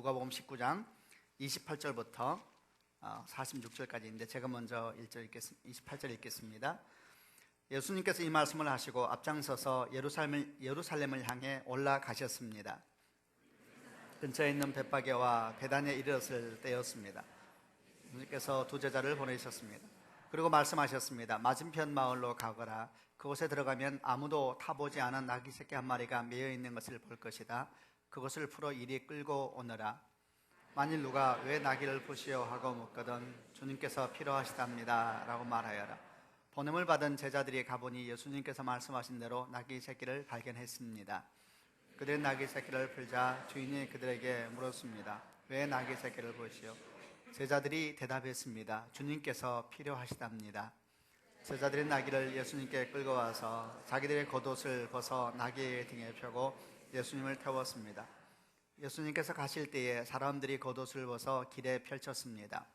누가복음 19장 28절부터 46절까지인데 제가 먼저 28절 읽겠습니다. 예수님께서 이 말씀을 하시고 앞장서서 예루살렘을 향해 올라가셨습니다. 근처에 있는 벳바게와 베단에 이르렀을 때였습니다. 예수님께서 두 제자를 보내셨습니다. 그리고 말씀하셨습니다. 맞은편 마을로 가거라. 그곳에 들어가면 아무도 타보지 않은 나귀 새끼 한 마리가 매여 있는 것을 볼 것이다. 그것을 풀어 이리 끌고 오너라. 만일 누가 왜 나귀를 보시오 하고 묻거든 주님께서 필요하시답니다 라고 말하여라. 보냄을 받은 제자들이 가보니 예수님께서 말씀하신 대로 나귀 새끼를 발견했습니다. 그들은 나귀 새끼를 풀자 주인이 그들에게 물었습니다. 왜 나귀 새끼를 보시오? 제자들이 대답했습니다. 주님께서 필요하시답니다. 제자들이 나귀를 예수님께 끌고 와서 자기들의 겉옷을 벗어 나귀의 등에 펴고 예수님을 태웠습니다. 예수님께서 가실 때에 사람들이 겉옷을 벗어 길에 펼쳤습니다.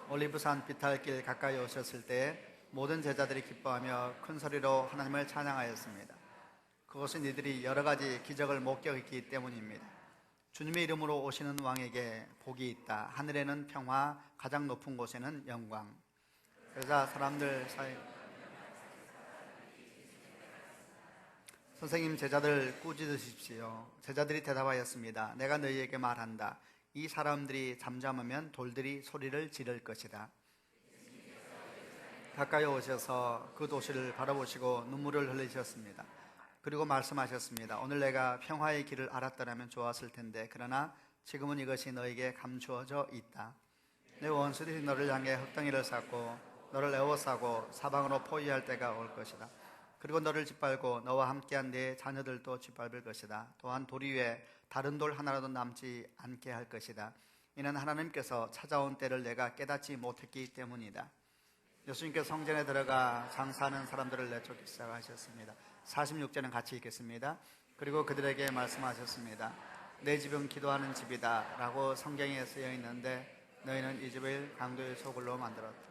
올리브산 비탈길 가까이 오셨을 때 모든 제자들이 기뻐하며 큰 소리로 하나님을 찬양하였습니다. 그것은 이들이 여러 가지 기적을 목격했기 때문입니다. 주님의 이름으로 오시는 왕에게 복이 있다. 하늘에는 평화, 가장 높은 곳에는 영광. 그러자 사람들 사이 선생님 제자들 꾸짖으십시오. 제자들이 대답하였습니다. 내가 너희에게 말한다. 이 사람들이 잠잠하면 돌들이 소리를 지를 것이다. 가까이 오셔서 그 도시를 바라보시고 눈물을 흘리셨습니다. 그리고 말씀하셨습니다. 오늘 내가 평화의 길을 알았더라면 좋았을 텐데 그러나 지금은 이것이 너에게 감추어져 있다. 내 원수들이 너를 향해 흙덩이를 쌓고 너를 에워싸고 사방으로 포위할 때가 올 것이다. 그리고 너를 짓밟고 너와 함께한 네 자녀들도 짓밟을 것이다. 또한 돌 위에 다른 돌 하나라도 남지 않게 할 것이다. 이는 하나님께서 찾아온 때를 내가 깨닫지 못했기 때문이다. 예수님께서 성전에 들어가 장사하는 사람들을 내쫓기 시작하셨습니다. 46절은 같이 읽겠습니다. 그리고 그들에게 말씀하셨습니다. 내 집은 기도하는 집이다 라고 성경에 쓰여 있는데 너희는 이 집을 강도의 소굴로 만들었다.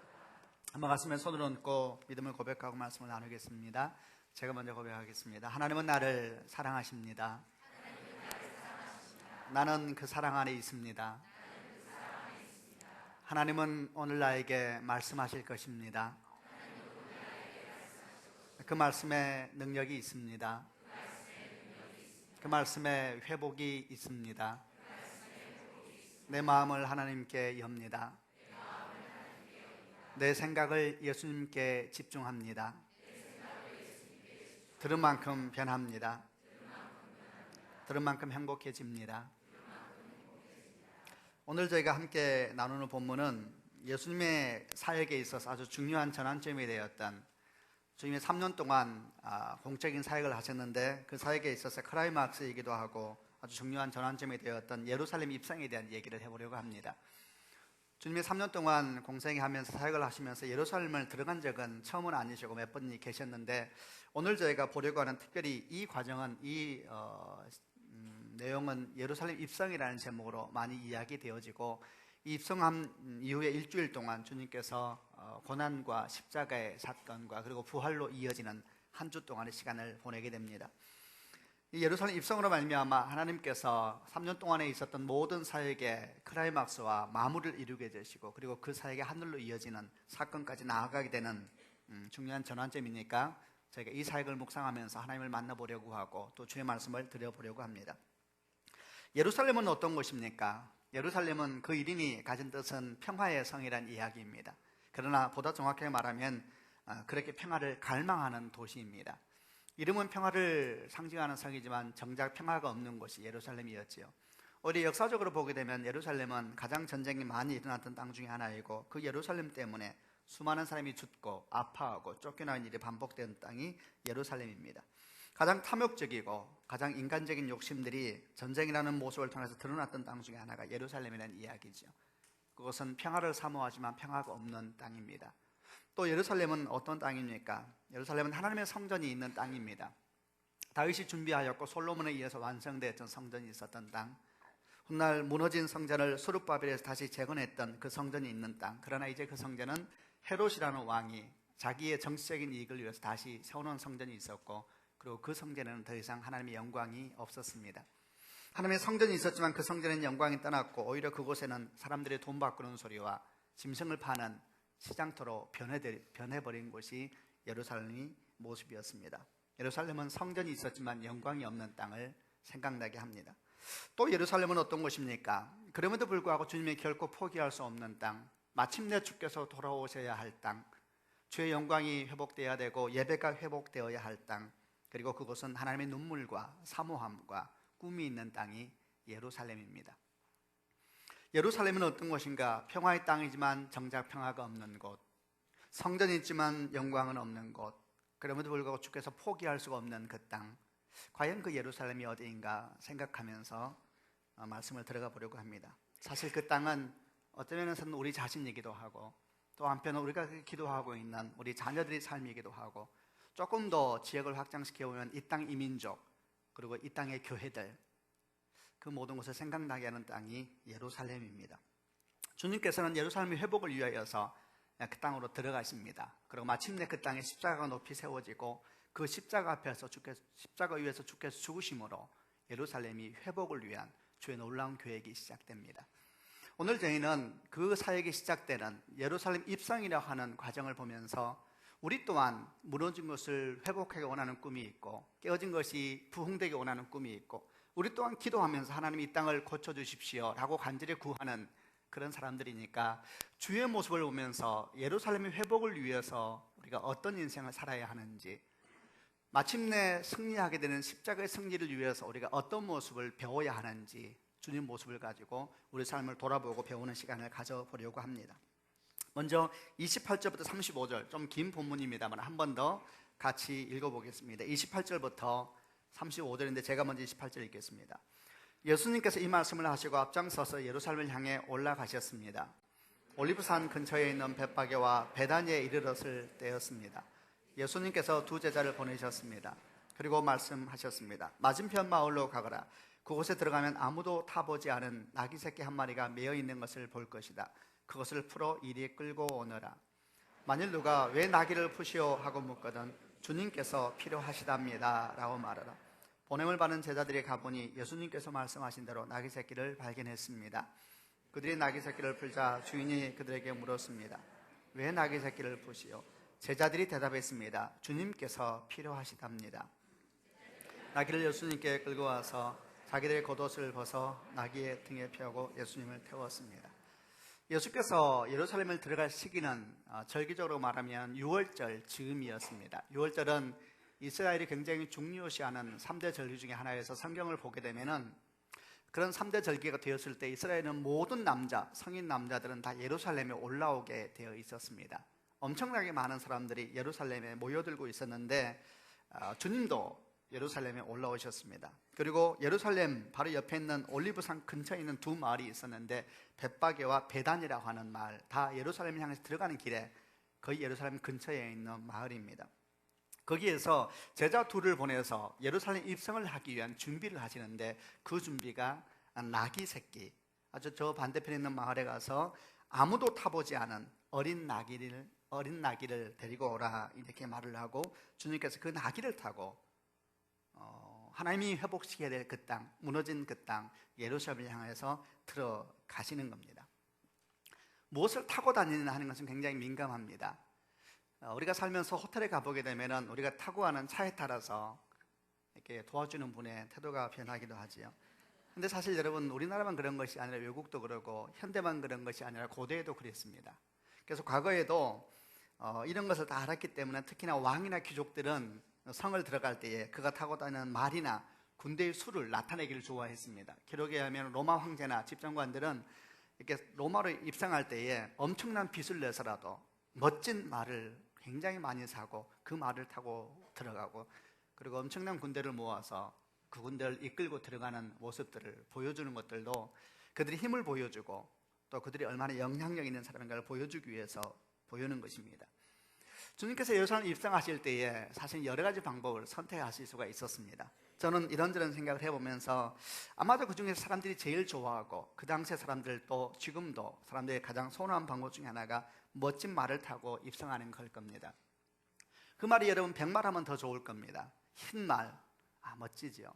한번 가슴에 손을 얹고 믿음을 고백하고 말씀을 나누겠습니다. 제가 먼저 고백하겠습니다. 하나님은 나를 사랑하십니다. 나는 그 사랑 안에 있습니다. 하나님은 오늘 나에게 말씀하실 것입니다. 그 말씀에 능력이 있습니다. 그 말씀에 회복이 있습니다. 내 마음을 하나님께 엽니다. 내 생각을 예수님께 집중합니다. 들은 만큼 변합니다. 들은 만큼 행복해집니다. 오늘 저희가 함께 나누는 본문은 예수님의 사역에 있어서 아주 중요한 전환점이 되었던, 주님이 3년 동안 공적인 사역을 하셨는데 그 사역에 있어서 클라이막스이기도 하고 아주 중요한 전환점이 되었던 예루살렘 입성에 대한 얘기를 해보려고 합니다. 주님이 3년 동안 공생하면서 사역을 하시면서 예루살렘을 들어간 적은 처음은 아니시고 몇 번 계셨는데 오늘 저희가 보려고 하는 특별히 이 과정은 내용은 예루살렘 입성이라는 제목으로 많이 이야기되어지고 이 입성한 이후에 일주일 동안 주님께서 고난과 십자가의 사건과 그리고 부활로 이어지는 한 주 동안의 시간을 보내게 됩니다. 이 예루살렘 입성으로 말미암아 하나님께서 3년 동안에 있었던 모든 사역의 클라이막스와 마무리를 이루게 되시고 그리고 그 사역의 하늘로 이어지는 사건까지 나아가게 되는 중요한 전환점이니까 저희가 이 사역을 묵상하면서 하나님을 만나보려고 하고 또 주의 말씀을 드려보려고 합니다. 예루살렘은 어떤 곳입니까? 예루살렘은 그 이름이 가진 뜻은 평화의 성이라는 이야기입니다. 그러나 보다 정확하게 말하면 그렇게 평화를 갈망하는 도시입니다. 이름은 평화를 상징하는 성이지만 정작 평화가 없는 곳이 예루살렘이었지요. 우리 역사적으로 보게 되면 예루살렘은 가장 전쟁이 많이 일어났던 땅 중에 하나이고 그 예루살렘 때문에 수많은 사람이 죽고 아파하고 쫓겨나는 일이 반복된 땅이 예루살렘입니다. 가장 탐욕적이고 가장 인간적인 욕심들이 전쟁이라는 모습을 통해서 드러났던 땅 중에 하나가 예루살렘이라는 이야기죠. 그것은 평화를 사모하지만 평화가 없는 땅입니다. 또 예루살렘은 어떤 땅입니까? 예루살렘은 하나님의 성전이 있는 땅입니다. 다윗이 준비하였고 솔로몬에 의해서 완성되었던 성전이 있었던 땅, 훗날 무너진 성전을 스룹바벨에서 다시 재건했던 그 성전이 있는 땅. 그러나 이제 그 성전은 헤롯이라는 왕이 자기의 정치적인 이익을 위해서 다시 세워놓은 성전이 있었고 그리고 그 성전에는 더 이상 하나님의 영광이 없었습니다. 하나님의 성전이 있었지만 그 성전에는 영광이 떠났고 오히려 그곳에는 사람들의 돈 바꾸는 소리와 짐승을 파는 시장터로 변해버린 곳이 예루살렘의 모습이었습니다. 예루살렘은 성전이 있었지만 영광이 없는 땅을 생각나게 합니다. 또 예루살렘은 어떤 곳입니까? 그럼에도 불구하고 주님이 결코 포기할 수 없는 땅, 마침내 주께서 돌아오셔야 할 땅, 주의 영광이 회복되어야 되고 예배가 회복되어야 할 땅, 그리고 그곳은 하나님의 눈물과 사모함과 꿈이 있는 땅이 예루살렘입니다. 예루살렘은 어떤 곳인가? 평화의 땅이지만 정작 평화가 없는 곳, 성전이 있지만 영광은 없는 곳, 그럼에도 불구하고 주께서 포기할 수가 없는 그 땅, 과연 그 예루살렘이 어디인가 생각하면서 말씀을 들어가 보려고 합니다. 사실 그 땅은 어떤 면에서는 우리 자신이기도 하고, 또 한편은 우리가 기도하고 있는 우리 자녀들의 삶이기도 하고, 조금 더 지역을 확장시켜 보면 이 땅 이민족, 그리고 이 땅의 교회들, 그 모든 것을 생각나게 하는 땅이 예루살렘입니다. 주님께서는 예루살렘의 회복을 위하여서 그 땅으로 들어가십니다. 그리고 마침내 그 땅에 십자가가 높이 세워지고 그 십자가 앞에서 십자가 위에서 주께서 죽으심으로 예루살렘이 회복을 위한 주의 놀라운 계획이 시작됩니다. 오늘 저희는 그 사역이 시작되는 예루살렘 입성이라고 하는 과정을 보면서 우리 또한 무너진 것을 회복하기 원하는 꿈이 있고, 깨어진 것이 부흥되기 원하는 꿈이 있고, 우리 또한 기도하면서 하나님 이 땅을 고쳐주십시오 라고 간절히 구하는 그런 사람들이니까 주의 모습을 보면서 예루살렘의 회복을 위해서 우리가 어떤 인생을 살아야 하는지, 마침내 승리하게 되는 십자가의 승리를 위해서 우리가 어떤 모습을 배워야 하는지, 주님 모습을 가지고 우리 삶을 돌아보고 배우는 시간을 가져보려고 합니다. 먼저 28절부터 35절, 좀 긴 본문입니다만 한 번 더 같이 읽어보겠습니다. 28절부터 35절인데 제가 먼저 28절 읽겠습니다. 예수님께서 이 말씀을 하시고 앞장서서 예루살렘을 향해 올라가셨습니다. 올리브산 근처에 있는 벳바게와 베다니에 이르렀을 때였습니다. 예수님께서 두 제자를 보내셨습니다. 그리고 말씀하셨습니다. 맞은편 마을로 가거라. 그곳에 들어가면 아무도 타보지 않은 나귀 새끼 한 마리가 매어 있는 것을 볼 것이다. 그것을 풀어 이리 끌고 오너라. 만일 누가 왜 나귀를 푸시오 하고 묻거든 주님께서 필요하시답니다 라고 말하라. 보냄을 받은 제자들이 가보니 예수님께서 말씀하신 대로 나귀 새끼를 발견했습니다. 그들이 나귀 새끼를 풀자 주인이 그들에게 물었습니다. 왜 나귀 새끼를 푸시오? 제자들이 대답했습니다. 주님께서 필요하시답니다. 나귀를 예수님께 끌고 와서 자기들의 겉옷을 벗어 나귀의 등에 펴고 예수님을 태웠습니다. 예수께서 예루살렘을 들어갈 시기는 절기적으로 말하면 6월절 즈음이었습니다. 6월절은 이스라엘이 굉장히 중요시하는 3대 절기 중에 하나여서 성경을 보게 되면은 그런 3대 절기가 되었을 때 이스라엘은 모든 남자, 성인 남자들은 다 예루살렘에 올라오게 되어 있었습니다. 엄청나게 많은 사람들이 예루살렘에 모여들고 있었는데 주님도 예루살렘에 올라오셨습니다. 그리고 예루살렘 바로 옆에 있는 올리브산 근처에 있는 두 마을이 있었는데 벳바게와 베단이라고 하는 마을, 다 예루살렘을 향해서 들어가는 길에 거의 예루살렘 근처에 있는 마을입니다. 거기에서 제자 둘을 보내서 예루살렘 입성을 하기 위한 준비를 하시는데 그 준비가 나귀 새끼, 아주 저 반대편에 있는 마을에 가서 아무도 타보지 않은 어린 나귀를 데리고 오라 이렇게 말을 하고 주님께서 그 나귀를 타고 하나님이 회복시켜야 될 그 땅, 무너진 그 땅 예루살렘을 향해서 들어가시는 겁니다. 무엇을 타고 다니느냐 하는 것은 굉장히 민감합니다. 우리가 살면서 호텔에 가보게 되면 우리가 타고 가는 차에 따라서 이렇게 도와주는 분의 태도가 변하기도 하지요. 근데 사실 여러분, 우리나라만 그런 것이 아니라 외국도 그러고 현대만 그런 것이 아니라 고대에도 그랬습니다. 그래서 과거에도 이런 것을 다 알았기 때문에 특히나 왕이나 귀족들은 성을 들어갈 때에 그가 타고 다니는 말이나 군대의 수를 나타내기를 좋아했습니다. 기록에 의하면 로마 황제나 집정관들은 이렇게 로마로 입성할 때에 엄청난 빚을 내서라도 멋진 말을 굉장히 많이 사고 그 말을 타고 들어가고, 그리고 엄청난 군대를 모아서 그 군대를 이끌고 들어가는 모습들을 보여주는 것들도 그들이 힘을 보여주고 또 그들이 얼마나 영향력 있는 사람인가를 보여주기 위해서 보이는 것입니다. 주님께서 예루살렘 입성하실 때에 사실 여러 가지 방법을 선택하실 수가 있었습니다. 저는 이런저런 생각을 해보면서 아마도 그 중에서 사람들이 제일 좋아하고 그 당시의 사람들도 지금도 사람들이 가장 선호한 방법 중에 하나가 멋진 말을 타고 입성하는 걸 겁니다. 그 말이 여러분 백말 하면 더 좋을 겁니다. 흰 말, 멋지지요.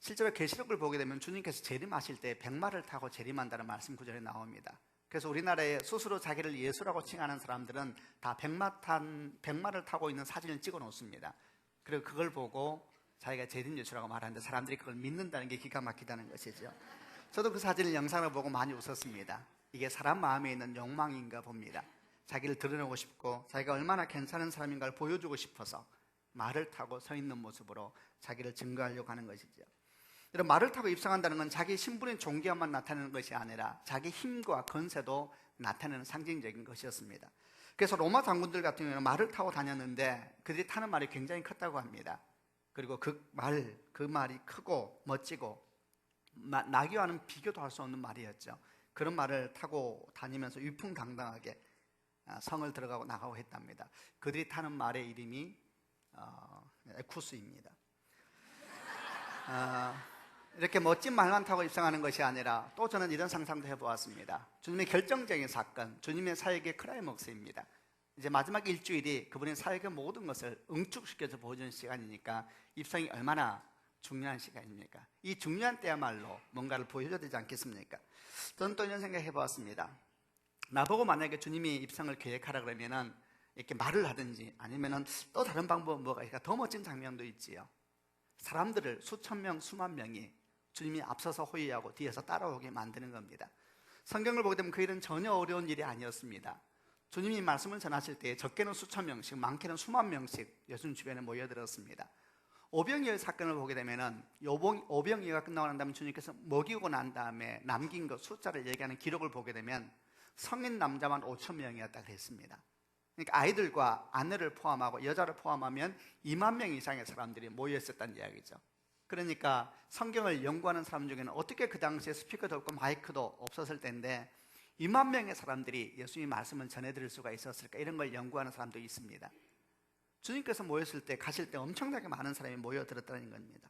실제로 계시록을 보게 되면 주님께서 재림하실 때 백마를 타고 재림한다는 말씀 구절에 나옵니다. 그래서 우리나라에 스스로 자기를 예수라고 칭하는 사람들은 다 백마를 타고 있는 사진을 찍어 놓습니다. 그리고 그걸 보고 자기가 재림 예수라고 말하는데 사람들이 그걸 믿는다는 게 기가 막히다는 것이죠. 저도 그 사진을 영상을 보고 많이 웃었습니다. 이게 사람 마음에 있는 욕망인가 봅니다. 자기를 드러내고 싶고 자기가 얼마나 괜찮은 사람인가를 보여주고 싶어서 말을 타고 서 있는 모습으로 자기를 증거하려고 하는 것이죠. 이런 말을 타고 입성한다는 건 자기 신분의 존귀함만 나타내는 것이 아니라 자기 힘과 건세도 나타내는 상징적인 것이었습니다. 그래서 로마 장군들 같은 경우는 말을 타고 다녔는데 그들이 타는 말이 굉장히 컸다고 합니다. 그리고 그 말이 크고 멋지고 나귀와는 비교도 할 수 없는 말이었죠. 그런 말을 타고 다니면서 위풍당당하게 성을 들어가고 나가고 했답니다. 그들이 타는 말의 이름이 에쿠스입니다. 이렇게 멋진 말만 타고 입성하는 것이 아니라 또 저는 이런 상상도 해보았습니다. 주님의 결정적인 사건, 주님의 사역의 클라이맥스입니다. 이제 마지막 일주일이 그분의 사역의 모든 것을 응축시켜서 보여주는 시간이니까 입성이 얼마나 중요한 시간입니까? 이 중요한 때야말로 뭔가를 보여줘야 되지 않겠습니까? 저는 또 이런 생각 해보았습니다. 나보고 만약에 주님이 입성을 계획하라 그러면은 이렇게 말을 하든지 아니면은 또 다른 방법은 뭐가 있을까? 더 멋진 장면도 있지요. 사람들을 수천 명, 수만 명이 주님이 앞서서 호위하고 뒤에서 따라오게 만드는 겁니다. 성경을 보게 되면 그 일은 전혀 어려운 일이 아니었습니다. 주님이 말씀을 전하실 때 적게는 수천 명씩, 많게는 수만 명씩 예수님 주변에 모여들었습니다. 오병이어 사건을 보게 되면은 오병이어가 끝나고 난 다음에 주님께서 먹이고 난 다음에 남긴 것 숫자를 얘기하는 기록을 보게 되면 성인 남자만 5천 명이었다 그랬습니다. 그러니까 아이들과 아내를 포함하고 여자를 포함하면 2만 명 이상의 사람들이 모여 있었다는 이야기죠. 그러니까 성경을 연구하는 사람 중에는 어떻게 그 당시에 스피커도 없고 마이크도 없었을 텐데 2만 명의 사람들이 예수님의 말씀을 전해드릴 수가 있었을까? 이런 걸 연구하는 사람도 있습니다. 주님께서 모였을 때, 가실 때 엄청나게 많은 사람이 모여들었다는 겁니다.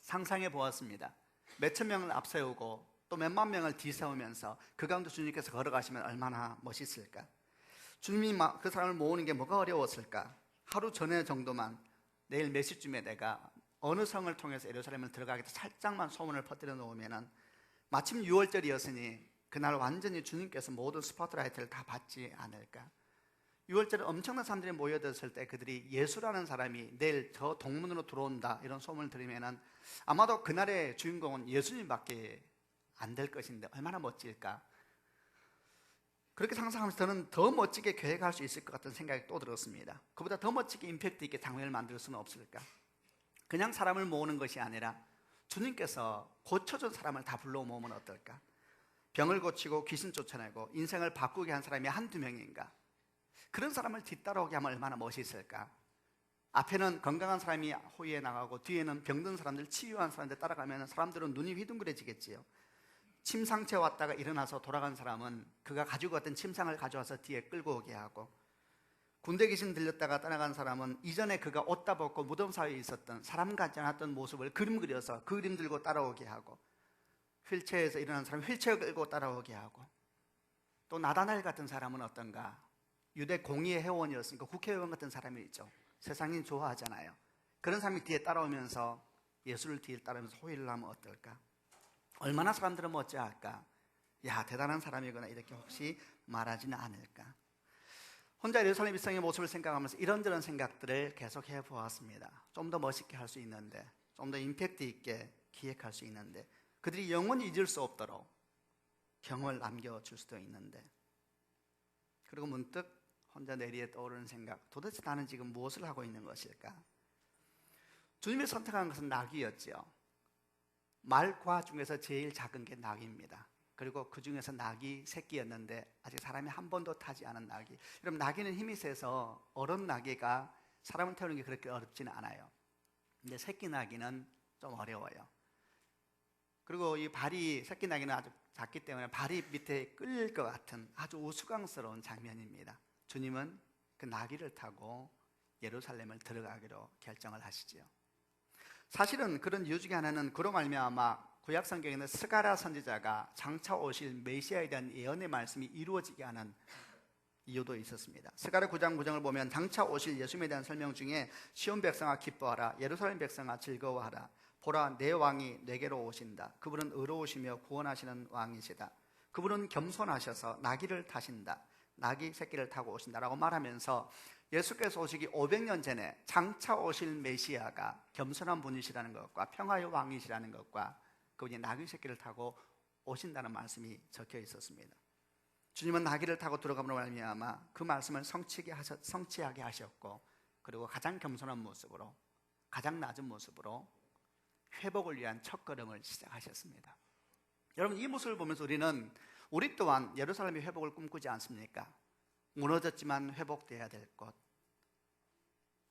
상상해 보았습니다. 몇천 명을 앞세우고 또 몇만 명을 뒤세우면서 그 가운데 주님께서 걸어가시면 얼마나 멋있을까? 주님이 그 사람을 모으는 게 뭐가 어려웠을까? 하루 전에 정도만 내일 몇 시쯤에 내가 어느 성을 통해서 예루살렘을 들어가겠다 살짝만 소문을 퍼뜨려 놓으면은 마침 6월절이었으니 그날 완전히 주님께서 모든 스포트라이트를 다 받지 않을까? 6월절에 엄청난 사람들이 모여들었을 때 그들이 예수라는 사람이 내일 저 동문으로 들어온다 이런 소문을 들으면은 아마도 그날의 주인공은 예수님밖에 안 될 것인데 얼마나 멋질까? 그렇게 상상하면서 저는 더 멋지게 계획할 수 있을 것 같은 생각이 또 들었습니다. 그보다 더 멋지게 임팩트 있게 장면을 만들 수는 없을까? 그냥 사람을 모으는 것이 아니라 주님께서 고쳐준 사람을 다 불러 모으면 어떨까? 병을 고치고 귀신 쫓아내고 인생을 바꾸게 한 사람이 한두 명인가? 그런 사람을 뒤따라오게 하면 얼마나 멋있을까? 앞에는 건강한 사람이 호위에 나가고 뒤에는 병든 사람들, 치유한 사람들 따라가면 사람들은 눈이 휘둥그레지겠지요. 침상체 왔다가 일어나서 돌아간 사람은 그가 가지고 갔던 침상을 가져와서 뒤에 끌고 오게 하고, 군대 귀신 들렸다가 떠나간 사람은 이전에 그가 옷 다 벗고 무덤 사이에 있었던 사람 같지 않았던 모습을 그림 그려서 그 그림 들고 따라오게 하고, 휠체어에서 일어난 사람 휠체어 끌고 따라오게 하고, 또 나다날 같은 사람은 어떤가? 유대 공의회 회원이었으니까 국회의원 같은 사람이 있죠. 세상이 좋아하잖아요. 그런 사람이 뒤에 따라오면서 예수를 뒤에 따르면서 호위를 하면 어떨까? 얼마나 사람들은 어찌할까? 야, 대단한 사람이구나 이렇게 혹시 말하지는 않을까? 혼자 예루살렘 입성의 모습을 생각하면서 이런저런 생각들을 계속 해보았습니다. 좀 더 멋있게 할 수 있는데, 좀 더 임팩트 있게 기획할 수 있는데, 그들이 영원히 잊을 수 없도록 경험을 남겨줄 수도 있는데, 그리고 문득 혼자 내리에 떠오르는 생각, 도대체 나는 지금 무엇을 하고 있는 것일까? 주님이 선택한 것은 나귀였죠. 말과 중에서 제일 작은 게 나귀입니다. 그리고 그 중에서 나귀 새끼였는데 아직 사람이 한 번도 타지 않은 나귀. 여러분, 나귀는 힘이 세서 어른 나귀가 사람을 태우는 게 그렇게 어렵지는 않아요. 근데 새끼 나귀는 좀 어려워요. 그리고 이 발이, 새끼 나귀는 아주 작기 때문에 발이 밑에 끌릴 것 같은 아주 우스꽝스러운 장면입니다. 주님은 그 나귀를 타고 예루살렘을 들어가기로 결정을 하시지요. 사실은 그런 이유 중에 하나는 그로 말미암아 구약 성경에는 스가랴 선지자가 장차 오실 메시아에 대한 예언의 말씀이 이루어지게 하는 이유도 있었습니다. 스가랴 9장 9절을 보면 장차 오실 예수님에 대한 설명 중에 시온 백성아 기뻐하라, 예루살렘 백성아 즐거워하라, 보라, 내 왕이 내게로 오신다. 그분은 의로우시며 구원하시는 왕이시다. 그분은 겸손하셔서 나귀를 타신다. 나귀 새끼를 타고 오신다라고 말하면서 예수께서 오시기 500년 전에 장차 오실 메시아가 겸손한 분이시라는 것과 평화의 왕이시라는 것과 그분이 나귀 새끼를 타고 오신다는 말씀이 적혀 있었습니다. 주님은 나귀를 타고 들어감으로 말미암아 그 말씀을 성취하게 하셨고, 그리고 가장 겸손한 모습으로, 가장 낮은 모습으로 회복을 위한 첫걸음을 시작하셨습니다. 여러분, 이 모습을 보면서 우리 또한 예루살렘의 회복을 꿈꾸지 않습니까? 무너졌지만 회복돼야 될 것,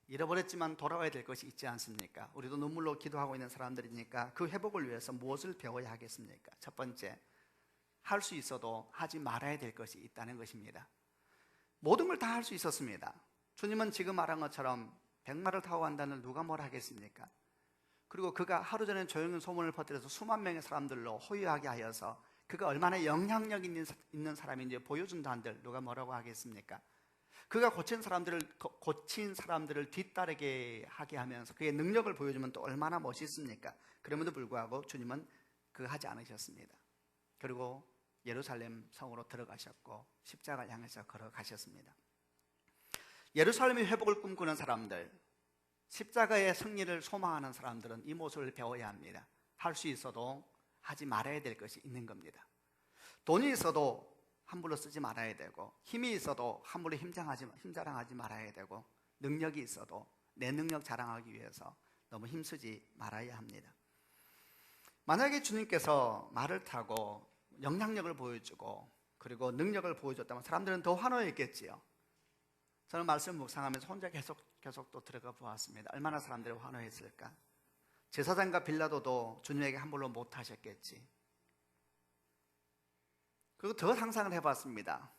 잃어버렸지만 돌아와야 될 것이 있지 않습니까? 우리도 눈물로 기도하고 있는 사람들이니까 그 회복을 위해서 무엇을 배워야 하겠습니까? 첫 번째, 할 수 있어도 하지 말아야 될 것이 있다는 것입니다. 모든 걸 다 할 수 있었습니다. 주님은 지금 말한 것처럼 백마를 타고 간다는 누가 뭘 하겠습니까? 그리고 그가 하루 전에 조용히 소문을 퍼뜨려서 수만 명의 사람들로 호유하게 하여서 그가 얼마나 영향력 있는 사람인지 보여준다 한들 누가 뭐라고 하겠습니까? 그가 고친 사람들을 뒤따르게 하게 하면서 그의 능력을 보여주면 또 얼마나 멋있습니까? 그럼에도 불구하고 주님은 그거 하지 않으셨습니다. 그리고 예루살렘 성으로 들어가셨고 십자가를 향해서 걸어가셨습니다. 예루살렘의 회복을 꿈꾸는 사람들, 십자가의 승리를 소망하는 사람들은 이 모습을 배워야 합니다. 할 수 있어도 하지 말아야 될 것이 있는 겁니다. 돈이 있어도 함부로 쓰지 말아야 되고, 힘이 있어도 함부로 힘 자랑하지 말아야 되고, 능력이 있어도 내 능력 자랑하기 위해서 너무 힘쓰지 말아야 합니다. 만약에 주님께서 말을 타고 영향력을 보여주고 그리고 능력을 보여줬다면 사람들은 더 환호했겠지요. 저는 말씀 묵상하면서 혼자 계속 또 들어가 보았습니다. 얼마나 사람들이 환호했을까? 제사장과 빌라도도 주님에게 함부로 못하셨겠지. 그리고 더 상상을 해봤습니다.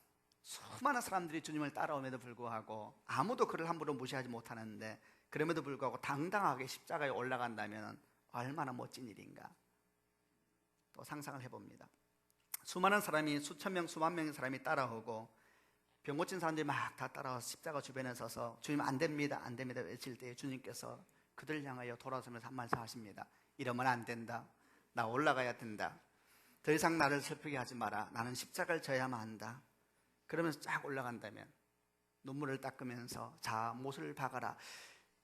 수많은 사람들이 주님을 따라옴에도 불구하고 아무도 그를 함부로 무시하지 못하는데, 그럼에도 불구하고 당당하게 십자가에 올라간다면 얼마나 멋진 일인가. 또 상상을 해봅니다. 수많은 사람이, 수천 명, 수만 명의 사람이 따라오고 병 고친 사람들이 막 다 따라와서 십자가 주변에 서서 주님 안 됩니다, 안 됩니다 외칠 때 주님께서 그들을 향하여 돌아서면서 한 말씀 하십니다. 이러면 안 된다. 나 올라가야 된다. 더 이상 나를 슬프게 하지 마라. 나는 십자가를 져야만 한다. 그러면서 쫙 올라간다면 눈물을 닦으면서 자, 못을 박아라.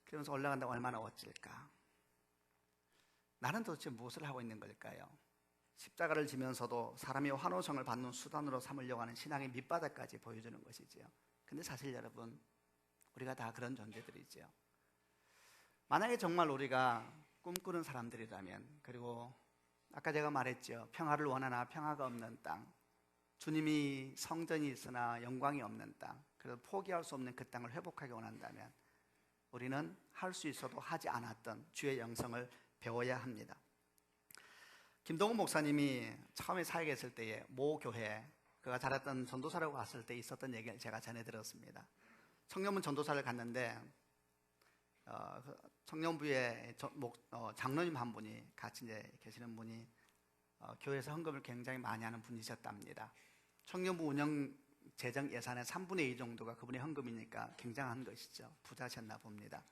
그러면서 올라간다면 얼마나 어찔까. 나는 도대체 무엇을 하고 있는 걸까요? 십자가를 지면서도 사람이 환호성을 받는 수단으로 삼으려고 하는 신앙의 밑바닥까지 보여주는 것이지요. 근데 사실 여러분, 우리가 다 그런 존재들이지요. 만약에 정말 우리가 꿈꾸는 사람들이라면, 그리고 아까 제가 말했죠. 평화를 원하나 평화가 없는 땅, 주님이 성전이 있으나 영광이 없는 땅, 그래서 포기할 수 없는 그 땅을 회복하기 원한다면 우리는 할 수 있어도 하지 않았던 주의 영성을 배워야 합니다. 김동훈 목사님이 처음에 사역했을 때에 모 교회, 그가 자랐던 전도사라고 갔을 때 있었던 얘기를 제가 전해 들었습니다. 청년부 전도사를 갔는데 청년부에 장로님 한 분이 같이 이제 계시는 분이 교회에서 헌금을 굉장히 많이 하는 분이셨답니다. 청년부 운영 재정 예산의 3분의 2 정도가 그분의 헌금이니까 굉장한 것이죠. 부자셨나 봅니다.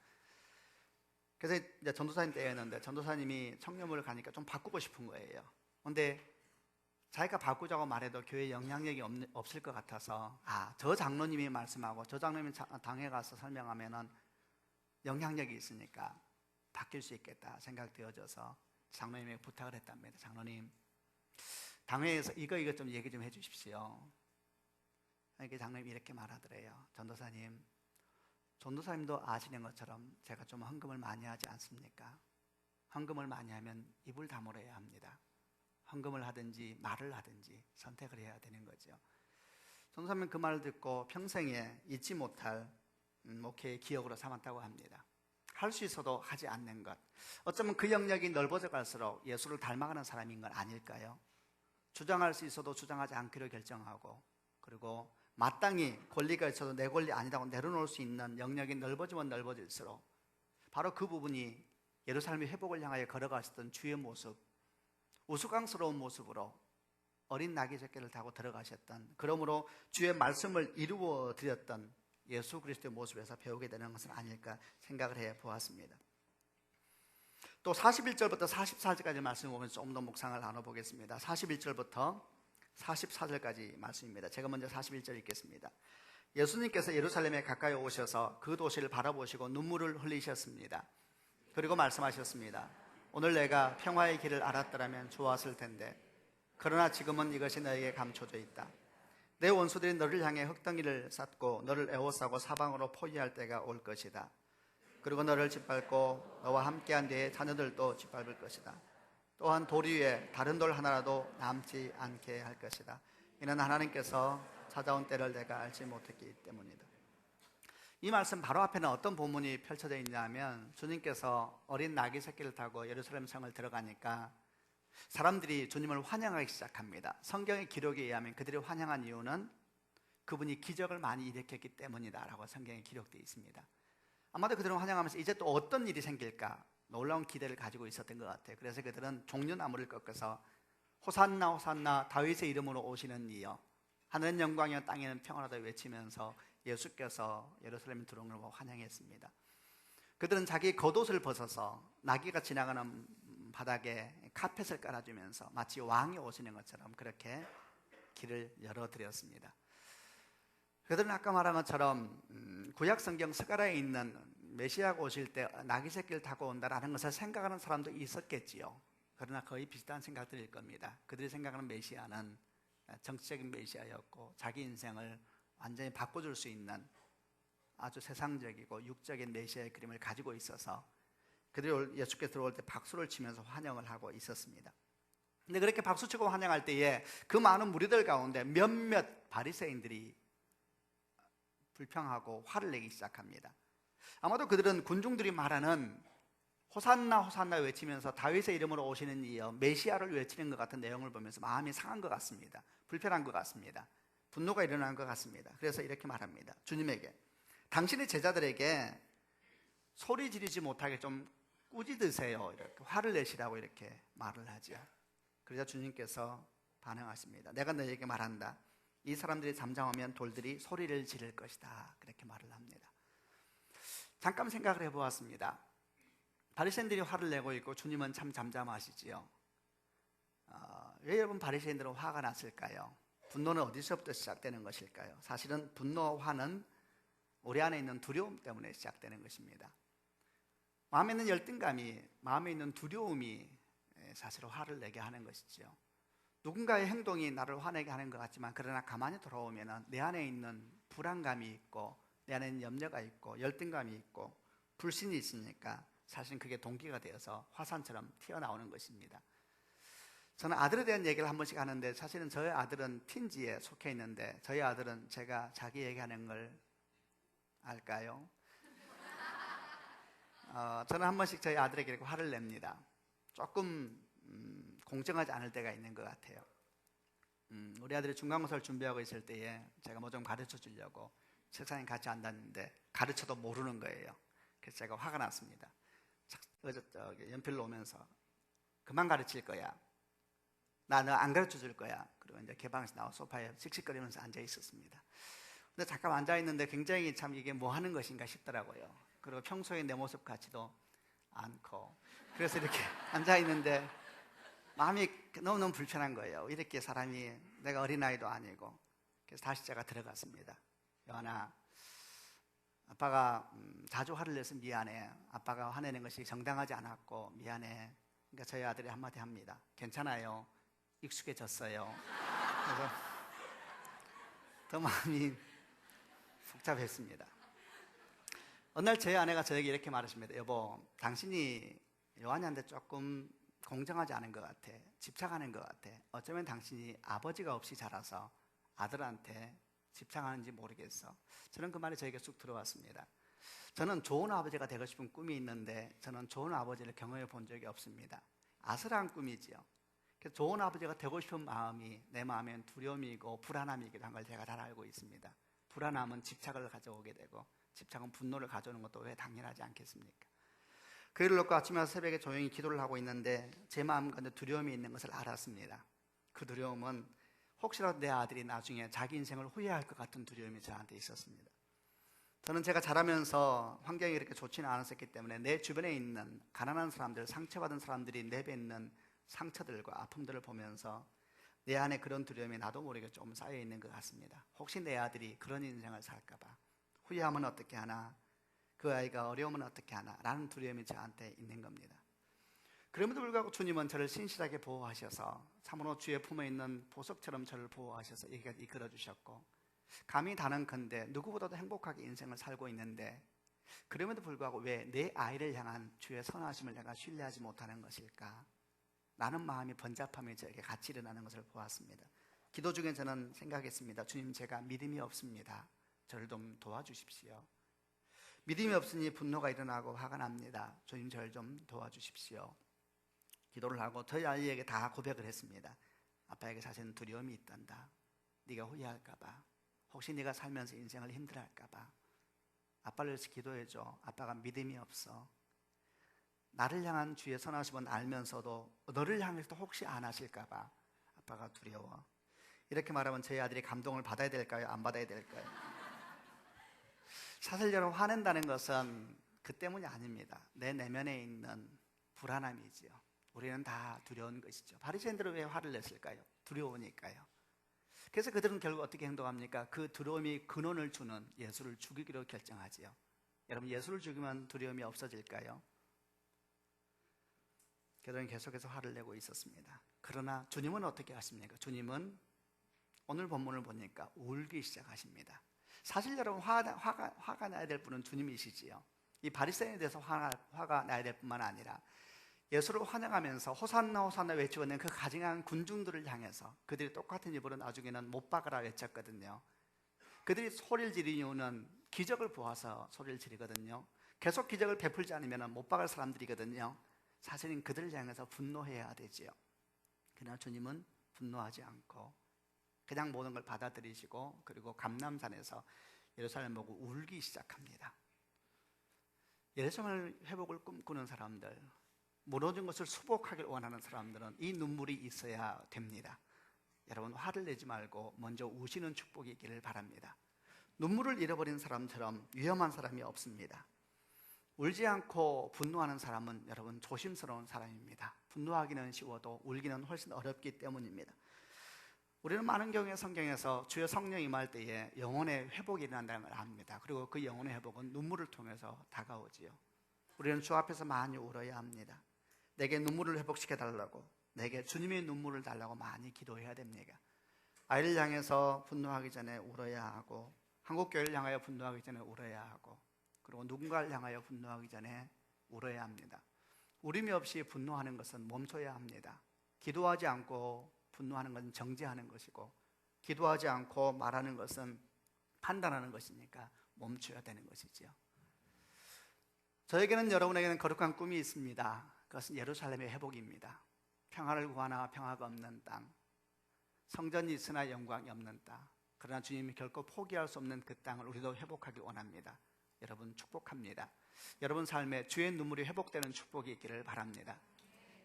그래서 이제 전도사님 때였는데 전도사님이 청년부를 가니까 좀 바꾸고 싶은 거예요. 근데 자기가 바꾸자고 말해도 교회에 영향력이 없을 것 같아서 저 장로님이 말씀하고 저 장로님이 당에 가서 설명하면은 영향력이 있으니까 바뀔 수 있겠다 생각되어져서 장로님에게 부탁을 했답니다. 장로님, 당회에서 이거 좀 얘기 좀 해주십시오. 이렇게 장로님이 이렇게 말하더래요. 전도사님도 아시는 것처럼 제가 좀 헌금을 많이 하지 않습니까? 헌금을 많이 하면 입을 다물어야 합니다. 헌금을 하든지 말을 하든지 선택을 해야 되는 거죠. 전도사님은 그 말을 듣고 평생에 잊지 못할 목회의 기억으로 삼았다고 합니다. 할 수 있어도 하지 않는 것, 어쩌면 그 영역이 넓어져 갈수록 예수를 닮아가는 사람인 건 아닐까요? 주장할 수 있어도 주장하지 않기로 결정하고, 그리고 마땅히 권리가 있어도 내 권리 아니라고 내려놓을 수 있는 영역이 넓어지면 넓어질수록 바로 그 부분이 예루살렘의 회복을 향하여 걸어가셨던 주의 모습, 우스꽝스러운 모습으로 어린 나귀 새끼를 타고 들어가셨던, 그러므로 주의 말씀을 이루어 드렸던 예수 그리스도의 모습에서 배우게 되는 것은 아닐까 생각을 해 보았습니다. 또 41절부터 44절까지 말씀을 보면 좀 더 묵상을 나눠보겠습니다. 41절부터 44절까지 말씀입니다. 제가 먼저 41절 읽겠습니다. 예수님께서 예루살렘에 가까이 오셔서 그 도시를 바라보시고 눈물을 흘리셨습니다. 그리고 말씀하셨습니다. 오늘 내가 평화의 길을 알았더라면 좋았을 텐데 그러나 지금은 이것이 너에게 감춰져 있다. 내 원수들이 너를 향해 흙덩이를 쌓고 너를 에워싸고 사방으로 포위할 때가 올 것이다. 그리고 너를 짓밟고 너와 함께한 뒤에 자녀들도 짓밟을 것이다. 또한 돌 위에 다른 돌 하나라도 남지 않게 할 것이다. 이는 하나님께서 찾아온 때를 내가 알지 못했기 때문이다. 이 말씀 바로 앞에는 어떤 본문이 펼쳐져 있냐면 주님께서 어린 나귀 새끼를 타고 예루살렘 성을 들어가니까 사람들이 주님을 환영하기 시작합니다. 성경의 기록에 의하면 그들이 환영한 이유는 그분이 기적을 많이 일으켰기 때문이다 라고 성경에 기록되어 있습니다. 아마도 그들은 환영하면서 이제 또 어떤 일이 생길까 놀라운 기대를 가지고 있었던 것 같아요. 그래서 그들은 종려나무를 꺾어서 호산나 호산나 다윗의 이름으로 오시는 이여 하늘은 영광이여 땅에는 평화로다 외치면서 예수께서 예루살렘에 들어온 걸 환영했습니다. 그들은 자기 겉옷을 벗어서 나귀가 지나가는 바닥에 카펫을 깔아주면서 마치 왕이 오시는 것처럼 그렇게 길을 열어드렸습니다. 그들은 아까 말한 것처럼 구약 성경 스가랴에 있는 메시아가 오실 때 나귀 새끼를 타고 온다라는 것을 생각하는 사람도 있었겠지요. 그러나 거의 비슷한 생각들일 겁니다. 그들이 생각하는 메시아는 정치적인 메시아였고 자기 인생을 완전히 바꿔줄 수 있는 아주 세상적이고 육적인 메시아의 그림을 가지고 있어서 그들이 예수께서 들어올 때 박수를 치면서 환영을 하고 있었습니다. 근데 그렇게 박수치고 환영할 때에 그 많은 무리들 가운데 몇몇 바리새인들이 불평하고 화를 내기 시작합니다. 아마도 그들은 군중들이 말하는 호산나 호산나 외치면서 다윗의 이름으로 오시는 이여 메시아를 외치는 것 같은 내용을 보면서 마음이 상한 것 같습니다. 불편한 것 같습니다. 분노가 일어난 것 같습니다. 그래서 이렇게 말합니다. 주님에게 당신의 제자들에게 소리 지르지 못하게 좀 꾸짖으세요. 이렇게 화를 내시라고 이렇게 말을 하죠. 그러자 주님께서 반응하십니다. 내가 너에게 말한다. 이 사람들이 잠잠하면 돌들이 소리를 지를 것이다. 그렇게 말을 합니다. 잠깐 생각을 해보았습니다. 바리새인들이 화를 내고 있고 주님은 참 잠잠하시지요. 왜 여러분 바리새인들은 화가 났을까요? 분노는 어디서부터 시작되는 것일까요? 사실은 분노와 화는 우리 안에 있는 두려움 때문에 시작되는 것입니다. 마음에 있는 열등감이, 마음에 있는 두려움이 사실 화를 내게 하는 것이지요. 누군가의 행동이 나를 화내게 하는 것 같지만 그러나 가만히 돌아오면 내 안에 있는 불안감이 있고 내 안에 있는 염려가 있고 열등감이 있고 불신이 있으니까 사실은 그게 동기가 되어서 화산처럼 튀어나오는 것입니다. 저는 아들에 대한 얘기를 한 번씩 하는데 사실은 저희 아들은 틴지에 속해 있는데 저희 아들은 제가 자기 얘기하는 걸 알까요? 저는 한 번씩 저희 아들에게 이렇게 화를 냅니다. 조금 공정하지 않을 때가 있는 것 같아요. 우리 아들이 중간고사를 준비하고 있을 때에 제가 뭐 좀 가르쳐 주려고 책상에 같이 앉았는데 가르쳐도 모르는 거예요. 그래서 제가 화가 났습니다. 어제 연필로 오면서 그만 가르칠 거야. 나 너 안 가르쳐 줄 거야. 그리고 이제 개방에서 나와 소파에 씩씩거리면서 앉아 있었습니다. 근데 잠깐 앉아 있는데 굉장히 참 이게 뭐 하는 것인가 싶더라고요. 그리고 평소에 내 모습 같지도 않고 그래서 이렇게 앉아 있는데 마음이 너무너무 불편한 거예요. 이렇게 사람이 내가 어린아이도 아니고. 그래서 다시 제가 들어갔습니다. 요한아, 아빠가 자주 화를 내서 미안해. 아빠가 화내는 것이 정당하지 않았고 미안해. 그러니까 저희 아들이 한마디 합니다. 괜찮아요. 익숙해졌어요. 그래서 더 마음이 복잡했습니다. 어느 날 제 아내가 저에게 이렇게 말하십니다. 여보, 당신이 요한이한테 조금 공정하지 않은 것 같아. 집착하는 것 같아. 어쩌면 당신이 아버지가 없이 자라서 아들한테 집착하는지 모르겠어. 저는 그 말이 저에게 쑥 들어왔습니다. 저는 좋은 아버지가 되고 싶은 꿈이 있는데 저는 좋은 아버지를 경험해 본 적이 없습니다. 아슬한 꿈이지요. 그래서 좋은 아버지가 되고 싶은 마음이 내 마음엔 두려움이고 불안함이기도 한 걸 제가 잘 알고 있습니다. 불안함은 집착을 가져오게 되고 집착은 분노를 가져오는 것도 왜 당연하지 않겠습니까? 그 일을 놓고 아침에 새벽에 조용히 기도를 하고 있는데 제 마음 가운데 두려움이 있는 것을 알았습니다. 그 두려움은 혹시라도 내 아들이 나중에 자기 인생을 후회할 것 같은 두려움이 저한테 있었습니다. 저는 제가 자라면서 환경이 그렇게 좋지는 않았었기 때문에 내 주변에 있는 가난한 사람들, 상처받은 사람들이 내뱉는 상처들과 아픔들을 보면서 내 안에 그런 두려움이 나도 모르게 조금 쌓여 있는 것 같습니다. 혹시 내 아들이 그런 인생을 살까봐, 후회하면 어떻게 하나, 그 아이가 어려우면 어떻게 하나 라는 두려움이 저한테 있는 겁니다. 그럼에도 불구하고 주님은 저를 신실하게 보호하셔서 참으로 주의 품에 있는 보석처럼 저를 보호하셔서 여기까지 이끌어 주셨고, 감히 단언컨대 누구보다도 행복하게 인생을 살고 있는데 그럼에도 불구하고 왜 내 아이를 향한 주의 선하심을 내가 신뢰하지 못하는 것일까? 라는 마음이 번잡함이 저에게 같이 일어나는 것을 보았습니다. 기도 중에 저는 생각했습니다. 주님, 제가 믿음이 없습니다. 저를 좀 도와주십시오. 믿음이 없으니 분노가 일어나고 화가 납니다. 주님, 저를 좀 도와주십시오. 기도를 하고 저희 아이에게 다 고백을 했습니다. 아빠에게 사실은 두려움이 있단다. 네가 후회할까봐, 혹시 네가 살면서 인생을 힘들어할까봐 아빠를 위해서 기도해줘. 아빠가 믿음이 없어. 나를 향한 주의 선하심은 알면서도 너를 향해서도 혹시 안 하실까봐 아빠가 두려워. 이렇게 말하면 저희 아들이 감동을 받아야 될까요? 안 받아야 될까요? 사실 여러분, 화낸다는 것은 그 때문이 아닙니다. 내 내면에 있는 불안함이지요. 우리는 다 두려운 것이죠. 바리새인들은 왜 화를 냈을까요? 두려우니까요. 그래서 그들은 결국 어떻게 행동합니까? 그 두려움이 근원을 주는 예수를 죽이기로 결정하지요. 여러분, 예수를 죽이면 두려움이 없어질까요? 그들은 계속해서 화를 내고 있었습니다. 그러나 주님은 어떻게 하십니까? 주님은 오늘 본문을 보니까 울기 시작하십니다. 사실 여러분, 화가 나야 될 분은 주님이시지요. 이 바리새인에 대해서 화가 나야 될 뿐만 아니라 예수를 환영하면서 호산나 호산나 외치고 있는 그 가증한 군중들을 향해서 그들이 똑같은 입으로 나중에는 못 박으라 외쳤거든요. 그들이 소리를 지르는 이유는 기적을 보아서 소리를 지르거든요. 계속 기적을 베풀지 않으면 못 박을 사람들이거든요. 사실은 그들을 향해서 분노해야 되지요. 그러나 주님은 분노하지 않고 그냥 모든 걸 받아들이시고, 그리고 감람산에서 예루살렘 보고 울기 시작합니다. 예루살렘 회복을 꿈꾸는 사람들, 무너진 것을 수복하길 원하는 사람들은 이 눈물이 있어야 됩니다. 여러분, 화를 내지 말고 먼저 우시는 축복이 있기를 바랍니다. 눈물을 잃어버린 사람처럼 위험한 사람이 없습니다. 울지 않고 분노하는 사람은 여러분 조심스러운 사람입니다. 분노하기는 쉬워도 울기는 훨씬 어렵기 때문입니다. 우리는 많은 경우에 성경에서 주의 성령이 임할 때에 영혼의 회복이 일어난다는 걸 압니다. 그리고 그 영혼의 회복은 눈물을 통해서 다가오지요. 우리는 주 앞에서 많이 울어야 합니다. 내게 눈물을 회복시켜달라고, 내게 주님의 눈물을 달라고 많이 기도해야 됩니다. 아이를 향해서 분노하기 전에 울어야 하고, 한국교회를 향하여 분노하기 전에 울어야 하고, 그리고 누군가를 향하여 분노하기 전에 울어야 합니다. 울음이 없이 분노하는 것은 멈춰야 합니다. 기도하지 않고 분노하는 것은 정죄하는 것이고, 기도하지 않고 말하는 것은 판단하는 것이니까 멈춰야 되는 것이지요. 저에게는, 여러분에게는 거룩한 꿈이 있습니다. 그것은 예루살렘의 회복입니다. 평화를 구하나 평화가 없는 땅, 성전이 있으나 영광이 없는 땅, 그러나 주님이 결코 포기할 수 없는 그 땅을 우리도 회복하기 원합니다. 여러분, 축복합니다. 여러분 삶에 주의 눈물이 회복되는 축복이 있기를 바랍니다.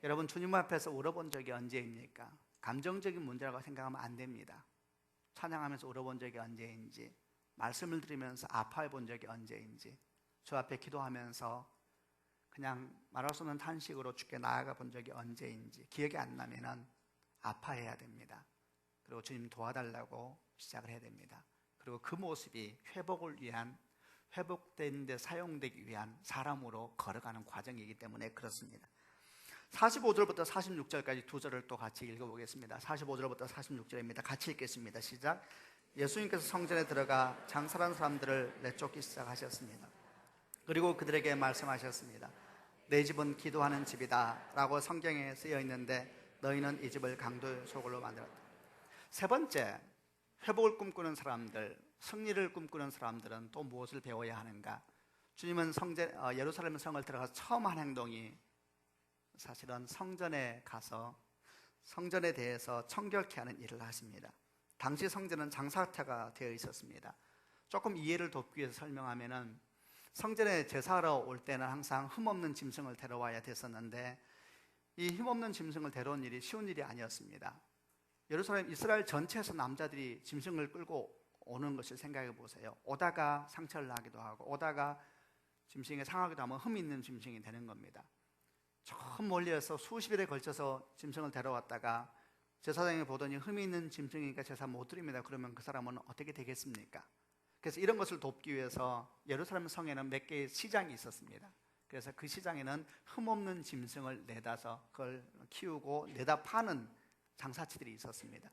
여러분, 주님 앞에서 울어본 적이 언제입니까? 감정적인 문제라고 생각하면 안 됩니다. 찬양하면서 울어본 적이 언제인지, 말씀을 들으면서 아파해 본 적이 언제인지, 주 앞에 기도하면서 그냥 말할 수 없는 탄식으로 주께 나아가 본 적이 언제인지 기억이 안 나면은 아파해야 됩니다. 그리고 주님 도와달라고 시작을 해야 됩니다. 그리고 그 모습이 회복을 위한, 회복된 데 사용되기 위한 사람으로 걸어가는 과정이기 때문에 그렇습니다. 45절부터 46절까지 두 절을 또 같이 읽어보겠습니다. 45절부터 46절입니다. 같이 읽겠습니다. 시작. 예수님께서 성전에 들어가 장사하는 사람들을 내쫓기 시작하셨습니다. 그리고 그들에게 말씀하셨습니다. 내 집은 기도하는 집이다 라고 성경에 쓰여 있는데 너희는 이 집을 강도의 소굴로 만들었다. 세 번째, 회복을 꿈꾸는 사람들, 승리를 꿈꾸는 사람들은 또 무엇을 배워야 하는가? 주님은 예루살렘 성을 들어가서 처음 한 행동이 사실은 성전에 가서 성전에 대해서 청결케 하는 일을 하십니다. 당시 성전은 장사태가 되어 있었습니다. 조금 이해를 돕기 위해서 설명하면은, 성전에 제사하러 올 때는 항상 흠없는 짐승을 데려와야 됐었는데, 이 힘없는 짐승을 데려온 일이 쉬운 일이 아니었습니다. 예루살렘 이스라엘 전체에서 남자들이 짐승을 끌고 오는 것을 생각해 보세요. 오다가 상처를 나기도 하고 오다가 짐승이 상하기도 하면 흠 있는 짐승이 되는 겁니다. 저 멀리에서 수십 일에 걸쳐서 짐승을 데려왔다가 제사장이 보더니 흠이 있는 짐승이니까 제사 못 드립니다. 그러면 그 사람은 어떻게 되겠습니까? 그래서 이런 것을 돕기 위해서 예루살렘 성에는 몇 개의 시장이 있었습니다. 그래서 그 시장에는 흠없는 짐승을 내다서 그걸 키우고 내다 파는 장사치들이 있었습니다.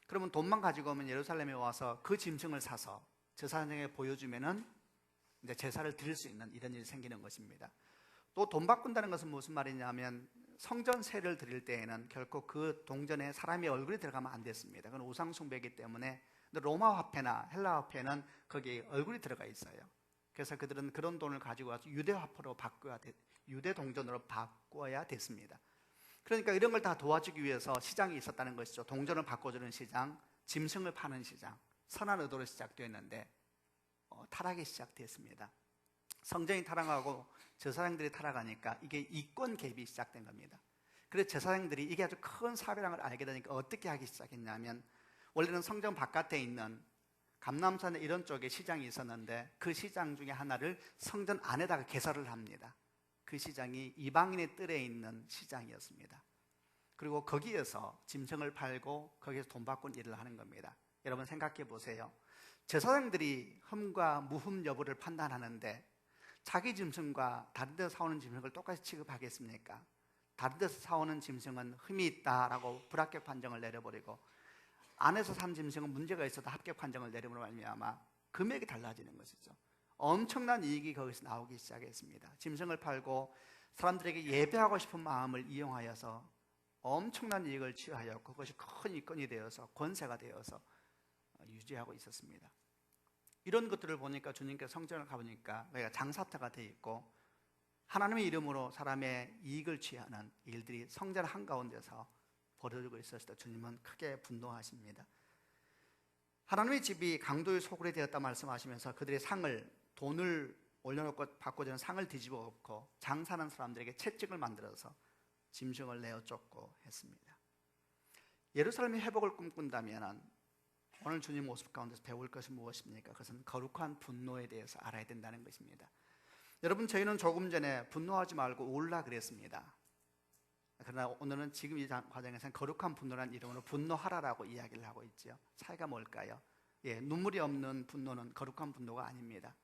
그러면 돈만 가지고 오면 예루살렘에 와서 그 짐승을 사서 제사장에게 보여주면은 이제 제사를 드릴 수 있는 이런 일이 생기는 것입니다. 또 돈 바꾼다는 것은 무슨 말이냐면 성전 세를 드릴 때에는 결코 그 동전에 사람의 얼굴이 들어가면 안 됐습니다. 그건 우상 숭배이기 때문에. 근데 로마 화폐나 헬라 화폐는 거기에 얼굴이 들어가 있어요. 그래서 그들은 그런 돈을 가지고 와서 유대 화폐로 유대 동전으로 바꿔야 됐습니다. 그러니까 이런 걸 다 도와주기 위해서 시장이 있었다는 것이죠. 동전을 바꿔주는 시장, 짐승을 파는 시장, 선한 의도로 시작되었는데 타락이 시작됐습니다. 성전이 타락하고 제사장들이 타락하니까 이게 이권 개입이 시작된 겁니다. 그래서 제사장들이 이게 아주 큰 사회라는 걸 알게 되니까 어떻게 하기 시작했냐면 원래는 성전 바깥에 있는 감람산에 이런 쪽에 시장이 있었는데 그 시장 중에 하나를 성전 안에다가 개설을 합니다. 그 시장이 이방인의 뜰에 있는 시장이었습니다. 그리고 거기에서 짐승을 팔고 거기에서 돈 바꾼 일을 하는 겁니다. 여러분 생각해 보세요. 제사장들이 흠과 무흠 여부를 판단하는데 자기 짐승과 다른 데서 사오는 짐승을 똑같이 취급하겠습니까? 다른 데서 사오는 짐승은 흠이 있다라고 불합격 판정을 내려버리고 안에서 산 짐승은 문제가 있어도 합격 판정을 내림으로 말미암아 금액이 달라지는 것이죠. 엄청난 이익이 거기서 나오기 시작했습니다. 짐승을 팔고 사람들에게 예배하고 싶은 마음을 이용하여서 엄청난 이익을 취하여 그것이 큰 이권이 되어서 권세가 되어서 유지하고 있었습니다. 이런 것들을 보니까 주님께서 성전을 가보니까 우리가 장사터가 되어 있고 하나님의 이름으로 사람의 이익을 취하는 일들이 성전 한가운데서 벌어지고 있었을 때 주님은 크게 분노하십니다. 하나님의 집이 강도의 소굴이 되었다 말씀하시면서 그들의 상을 돈을 올려놓고 바꿔주는 상을 뒤집어 엎고 장사하는 사람들에게 채찍을 만들어서 짐승을 내어 쫓고 했습니다. 예루살렘의 회복을 꿈꾼다면 오늘 주님 모습 가운데서 배울 것이 무엇입니까? 그것은 거룩한 분노에 대해서 알아야 된다는 것입니다. 여러분 저희는 조금 전에 분노하지 말고 울라 그랬습니다. 그러나 오늘은 지금 이 과정에서는 거룩한 분노라는 이름으로 분노하라라고 이야기를 하고 있죠. 차이가 뭘까요? 눈물이 없는 분노는 거룩한 분노가 아닙니다.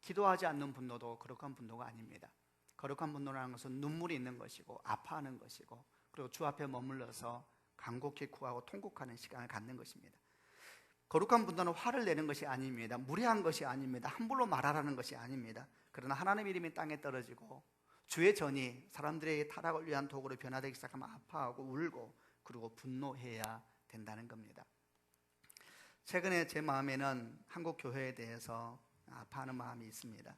기도하지 않는 분노도 거룩한 분노가 아닙니다. 거룩한 분노라는 것은 눈물이 있는 것이고 아파하는 것이고 그리고 주 앞에 머물러서 간곡히 구하고 통곡하는 시간을 갖는 것입니다. 거룩한 분노는 화를 내는 것이 아닙니다. 무례한 것이 아닙니다. 함부로 말하라는 것이 아닙니다. 그러나 하나님의 이름이 땅에 떨어지고 주의 전이 사람들의 타락을 위한 도구로 변화되기 시작하면 아파하고 울고 그리고 분노해야 된다는 겁니다. 최근에 제 마음에는 한국 교회에 대해서 아파하는 마음이 있습니다.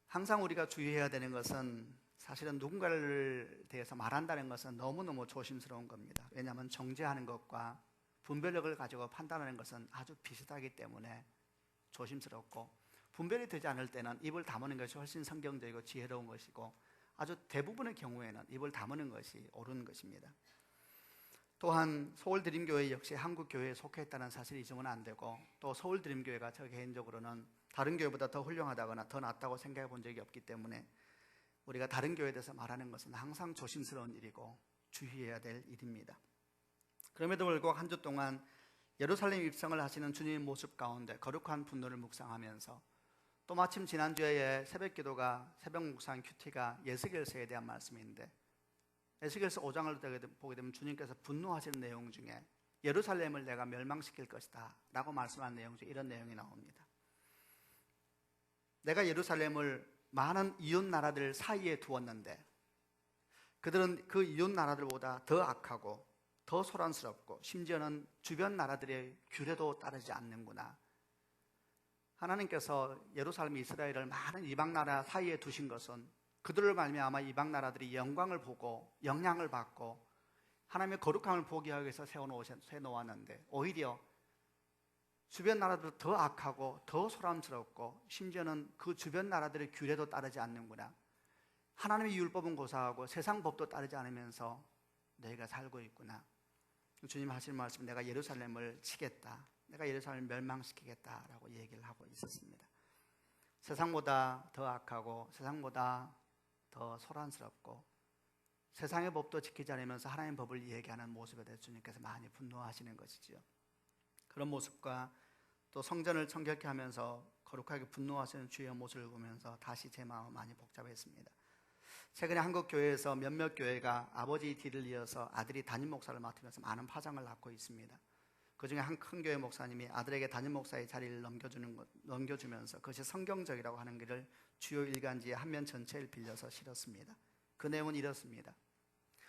항상 우리가 주의해야 되는 것은 사실은 누군가를 대해서 말한다는 것은 너무너무 조심스러운 겁니다. 왜냐하면 정죄하는 것과 분별력을 가지고 판단하는 것은 아주 비슷하기 때문에 조심스럽고 분별이 되지 않을 때는 입을 다무는 것이 훨씬 성경적이고 지혜로운 것이고 아주 대부분의 경우에는 입을 다무는 것이 옳은 것입니다. 또한 서울드림교회 역시 한국교회에 속해 있다는 사실을 잊으면 안 되고 또 서울드림교회가 저 개인적으로는 다른 교회보다 더 훌륭하다거나 더 낫다고 생각해 본 적이 없기 때문에 우리가 다른 교회에 대해서 말하는 것은 항상 조심스러운 일이고 주의해야 될 일입니다. 그럼에도 불구하고 한 주 동안 예루살렘 입성을 하시는 주님의 모습 가운데 거룩한 분노를 묵상하면서 또 마침 지난주에 새벽 기도가 새벽 묵상 큐티가 예수겔서에 대한 말씀인데 에스겔서 5장을 보게 되면 주님께서 분노하시는 내용 중에 예루살렘을 내가 멸망시킬 것이다 라고 말씀한 내용 중에 이런 내용이 나옵니다. 내가 예루살렘을 많은 이웃 나라들 사이에 두었는데 그들은 그 이웃 나라들보다 더 악하고 더 소란스럽고 심지어는 주변 나라들의 규례도 따르지 않는구나. 하나님께서 예루살렘 이스라엘을 많은 이방 나라 사이에 두신 것은 그들을 말미암아 이방 나라들이 영광을 보고 영향을 받고 하나님의 거룩함을 보게 하기 위해서 세워놓았는데 오히려 주변 나라들도 더 악하고 더 소란스럽고 심지어는 그 주변 나라들의 규례도 따르지 않는구나. 하나님의 율법은 고사하고 세상 법도 따르지 않으면서 너희가 살고 있구나. 주님 하시는 말씀, 내가 예루살렘을 치겠다. 내가 예루살렘을 멸망시키겠다라고 얘기를 하고 있었습니다. 세상보다 더 악하고 세상보다 더 소란스럽고 세상의 법도 지키지 않으면서 하나님의 법을 얘기하는 모습에 대해 주님께서 많이 분노하시는 것이지요. 그런 모습과 또 성전을 정결케 하면서 거룩하게 분노하시는 주의 모습을 보면서 다시 제 마음은 많이 복잡했습니다. 최근에 한국 교회에서 몇몇 교회가 아버지 뒤를 이어서 아들이 담임 목사를 맡으면서 많은 파장을 낳고 있습니다. 그 중에 한 큰 교회 목사님이 아들에게 담임 목사의 자리를 넘겨주면서 그것이 성경적이라고 하는 것을 주요 일간지의 한 면 전체를 빌려서 실었습니다. 그 내용은 이렇습니다.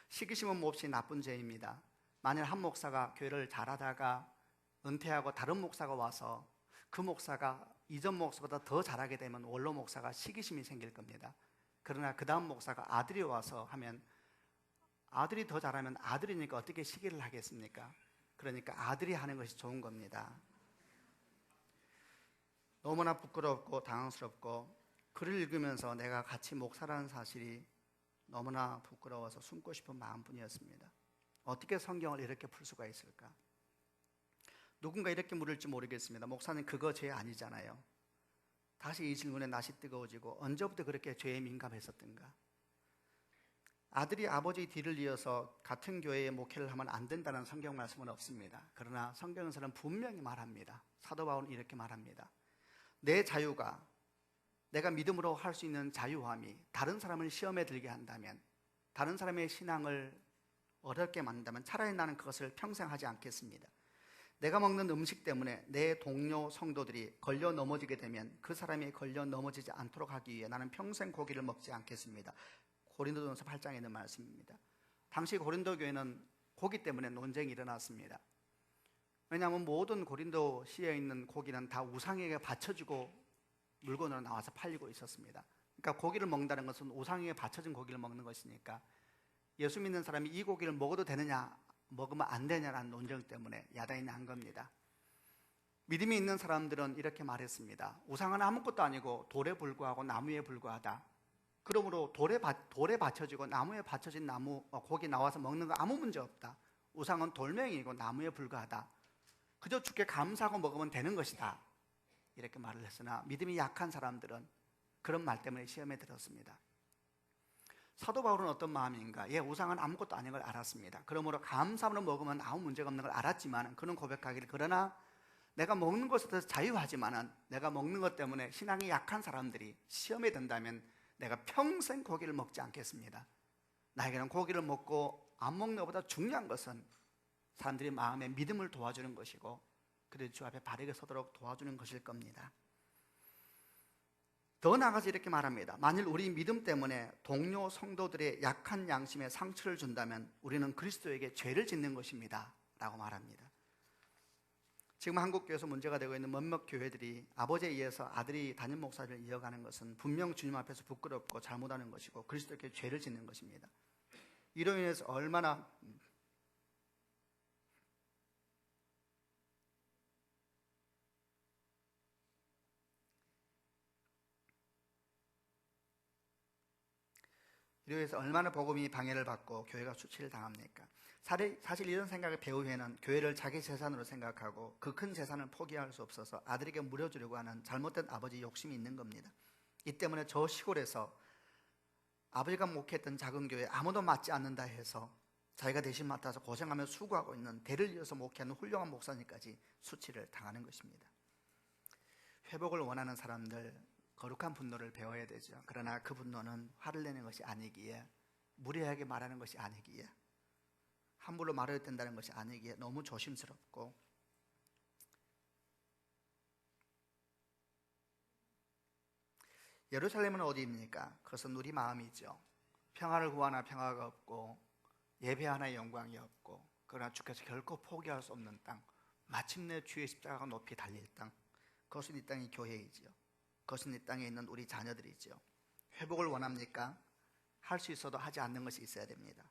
시기심은 몹시 나쁜 죄입니다. 만일 한 목사가 교회를 잘하다가 은퇴하고 다른 목사가 와서 그 목사가 이전 목사보다 더 잘하게 되면 원로 목사가 시기심이 생길 겁니다. 그러나 그 다음 목사가 아들이 와서 하면 아들이 더 잘하면 아들이니까 어떻게 시기를 하겠습니까? 그러니까 아들이 하는 것이 좋은 겁니다. 너무나 부끄럽고 당황스럽고 글을 읽으면서 내가 같이 목사라는 사실이 너무나 부끄러워서 숨고 싶은 마음뿐이었습니다. 어떻게 성경을 이렇게 풀 수가 있을까? 누군가 이렇게 물을지 모르겠습니다. 목사님 그거 죄 아니잖아요. 다시 이 질문에 낯이 뜨거워지고 언제부터 그렇게 죄에 민감했었던가? 아들이 아버지 뒤를 이어서 같은 교회에 목회를 하면 안 된다는 성경 말씀은 없습니다. 그러나 성경에서는 분명히 말합니다. 사도 바울은 이렇게 말합니다. 내 자유가 내가 믿음으로 할 수 있는 자유함이 다른 사람을 시험에 들게 한다면, 다른 사람의 신앙을 어렵게 만든다면 차라리 나는 그것을 평생 하지 않겠습니다. 내가 먹는 음식 때문에 내 동료 성도들이 걸려 넘어지게 되면 그 사람이 걸려 넘어지지 않도록 하기 위해 나는 평생 고기를 먹지 않겠습니다. 고린도전서 8장에 있는 말씀입니다. 당시 고린도 교회는 고기 때문에 논쟁이 일어났습니다. 왜냐하면 모든 고린도시에 있는 고기는 다 우상에게 바쳐지고 물건으로 나와서 팔리고 있었습니다. 그러니까 고기를 먹는다는 것은 우상에게 바쳐진 고기를 먹는 것이니까 예수 믿는 사람이 이 고기를 먹어도 되느냐 먹으면 안 되냐라는 논쟁 때문에 야단이 난 겁니다. 믿음이 있는 사람들은 이렇게 말했습니다. 우상은 아무것도 아니고 돌에 불과하고 나무에 불과하다. 그러므로 돌에 받쳐지고 나무에 받쳐진 고기 나와서 먹는 거 아무 문제 없다. 우상은 돌멩이고 나무에 불과하다. 그저 주께 감사하고 먹으면 되는 것이다. 이렇게 말을 했으나 믿음이 약한 사람들은 그런 말 때문에 시험에 들었습니다. 사도 바울은 어떤 마음인가? 우상은 아무것도 아닌 걸 알았습니다. 그러므로 감사함으로 먹으면 아무 문제가 없는 걸 알았지만 그는 고백하기를, 그러나 내가 먹는 것에 대해서 자유하지만은 내가 먹는 것 때문에 신앙이 약한 사람들이 시험에 든다면 내가 평생 고기를 먹지 않겠습니다. 나에게는 고기를 먹고 안 먹는 것보다 중요한 것은 사람들이 마음의 믿음을 도와주는 것이고 그래도 주 앞에 바르게 서도록 도와주는 것일 겁니다. 더 나아가서 이렇게 말합니다. 만일 우리 믿음 때문에 동료 성도들의 약한 양심에 상처를 준다면 우리는 그리스도에게 죄를 짓는 것입니다 라고 말합니다. 지금 한국교회에서 문제가 되고 있는 몇몇 교회들이 아버지에 의해서 아들이 담임 목사를 이어가는 것은 분명 주님 앞에서 부끄럽고 잘못하는 것이고 그리스도에게 죄를 짓는 것입니다. 이로 인해서 얼마나 복음이 방해를 받고 교회가 수치를 당합니까? 사실 이런 생각을 배우에는 교회를 자기 재산으로 생각하고 그 큰 재산을 포기할 수 없어서 아들에게 물려주려고 하는 잘못된 아버지 욕심이 있는 겁니다. 이 때문에 저 시골에서 아버지가 목회했던 작은 교회에 아무도 맡지 않는다 해서 자기가 대신 맡아서 고생하며 수고하고 있는 대를 이어서 목회하는 훌륭한 목사님까지 수치를 당하는 것입니다. 회복을 원하는 사람들, 거룩한 분노를 배워야 되죠. 그러나 그 분노는 화를 내는 것이 아니기에, 무례하게 말하는 것이 아니기에, 함부로 말해야 된다는 것이 아니기에 너무 조심스럽고, 예루살렘은 어디입니까? 그것은 우리 마음이죠. 평화를 구하나 평화가 없고 예배하나 영광이 없고, 그러나 주께서 결코 포기할 수 없는 땅, 마침내 주의 십자가가 높이 달릴 땅, 그것은 이 땅이 교회이지요. 그것은 이 땅에 있는 우리 자녀들이죠. 회복을 원합니까? 할 수 있어도 하지 않는 것이 있어야 됩니다.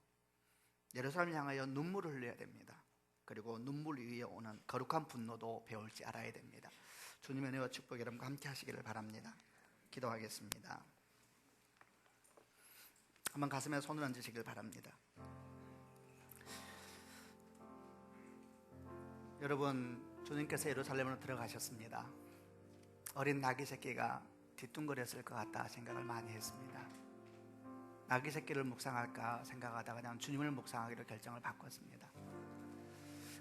예루살렘을 향하여 눈물을 흘려야 됩니다. 그리고 눈물 위에 오는 거룩한 분노도 배울 줄 알아야 됩니다. 주님의 은혜와 축복 여러분과 함께 하시기를 바랍니다. 기도하겠습니다. 한번 가슴에 손을 얹으시길 바랍니다. 여러분, 주님께서 예루살렘으로 들어가셨습니다. 어린 나귀 새끼가 뒤뚱거렸을 것 같다 생각을 많이 했습니다. 나귀 새끼를 묵상할까 생각하다가 그냥 주님을 묵상하기로 결정을 바꿨습니다.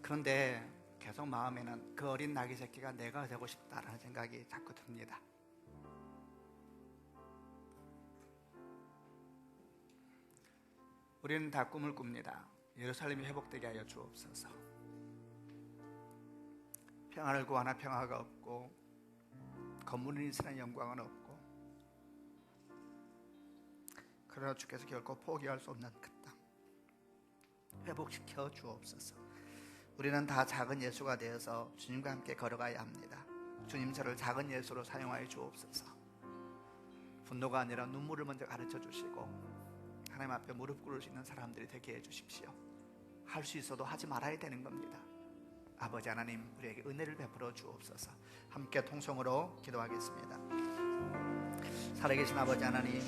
그런데 계속 마음에는 그 어린 나귀 새끼가 내가 되고 싶다라는 생각이 자꾸 듭니다. 우리는 다 꿈을 꿉니다. 예루살렘이 회복되게 하여 주옵소서. 평안을 구하나 평화가 없고 건물이 있으나 영광은 없고, 그러나 주께서 결코 포기할 수 없는 그 땅 회복시켜 주옵소서. 우리는 다 작은 예수가 되어서 주님과 함께 걸어가야 합니다. 주님 저를 작은 예수로 사용하여 주옵소서. 분노가 아니라 눈물을 먼저 가르쳐 주시고 하나님 앞에 무릎 꿇을 수 있는 사람들이 되게 해주십시오. 할 수 있어도 하지 말아야 되는 겁니다. 아버지 하나님, 우리에게 은혜를 베풀어 주옵소서. 함께 통성으로 기도하겠습니다. 살아계신 아버지 하나님,